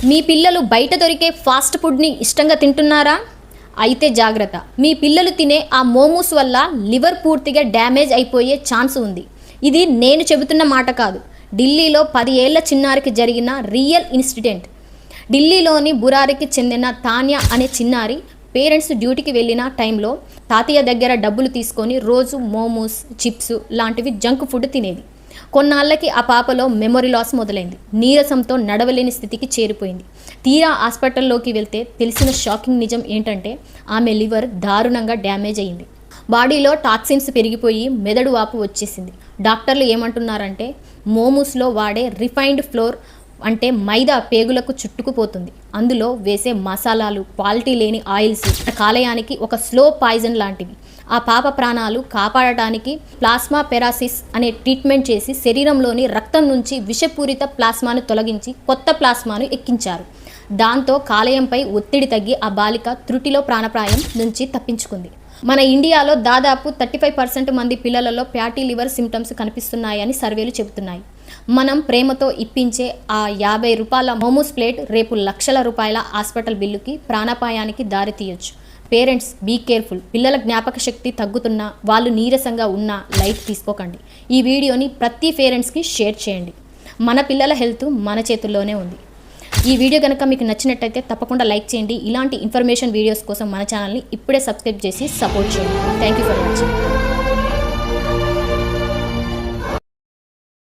మీ పిల్లలు బయట దొరికే ఫాస్ట్ ఫుడ్ని ఇష్టంగా తింటున్నారా? అయితే జాగ్రత్త, మీ పిల్లలు తినే ఆ మోమోస్ వల్ల లివర్ పూర్తిగా డ్యామేజ్ అయిపోయే ఛాన్స్ ఉంది. ఇది నేను చెబుతున్న మాట కాదు, ఢిల్లీలో 10 ఏళ్ల చిన్నారికి జరిగిన రియల్ ఇన్సిడెంట్. ఢిల్లీలోని బురారికి చెందిన తాన్యా అనే చిన్నారి పేరెంట్స్ డ్యూటీకి వెళ్ళిన టైంలో తాతయ్య దగ్గర డబ్బులు తీసుకొని రోజు మోమోస్, చిప్స్ లాంటివి జంక్ ఫుడ్ తినేది. కొన్నాళ్ళకి ఆ పాపలో మెమొరీ లాస్ మొదలైంది. నీరసంతో నడవలేని స్థితికి చేరిపోయింది. తీరా హాస్పిటల్లోకి వెళ్తే తెలిసిన షాకింగ్ నిజం ఏంటంటే ఆమె లివర్ దారుణంగా డ్యామేజ్ అయింది. బాడీలో టాక్సిన్స్ పెరిగిపోయి మెదడు వాపు వచ్చేసింది. డాక్టర్లు ఏమంటున్నారంటే మోమోస్లో వాడే రిఫైన్డ్ ఫ్లోర్ అంటే మైదా పేగులకు చుట్టుకుపోతుంది. అందులో వేసే మసాలాలు క్వాలిటీ లేని ఆయిల్స్ కాలేయానికి ఒక స్లో పాయిజన్ లాంటివి. ఆ పాప ప్రాణాలు కాపాడటానికి ప్లాస్మా పెరాసిస్ అనే ట్రీట్మెంట్ చేసి శరీరంలోని రక్తం నుంచి విషపూరిత ప్లాస్మాను తొలగించి కొత్త ప్లాస్మాను ఎక్కించారు. దాంతో కాలేయంపై ఒత్తిడి తగ్గి ఆ బాలిక త్రుటిలో ప్రాణాపాయం నుంచి తప్పించుకుంది. మన ఇండియాలో దాదాపు 35% మంది పిల్లలలో ఫ్యాటీ లివర్ సిమ్టమ్స్ కనిపిస్తున్నాయని సర్వేలు చెబుతున్నాయి. మనం ప్రేమతో ఇప్పించే ఆ 50 రూపాయల మోమోస్ ప్లేట్ రేపు లక్షల రూపాయల హాస్పిటల్ బిల్లుకి, ప్రాణాపాయానికి దారి తీయొచ్చు. Parents be careful. పిల్లల జ్ఞాపక శక్తి తగ్గుతున్నా, వాళ్ళు నీరసంగా ఉన్నా లైట్ తీసుకోకండి. ఈ వీడియోని ప్రతి పేరెంట్స్కి షేర్ చేయండి. మన పిల్లల హెల్త్ మన చేతుల్లోనే ఉంది. ఈ వీడియో కనుక మీకు నచ్చినట్టయితే తప్పకుండా లైక్ చేయండి. ఇలాంటి ఇన్ఫర్మేషన్ వీడియోస్ కోసం మన ఛానల్ని ఇప్పుడే సబ్స్క్రైబ్ చేసి సపోర్ట్ చేయండి. Thank you for watching.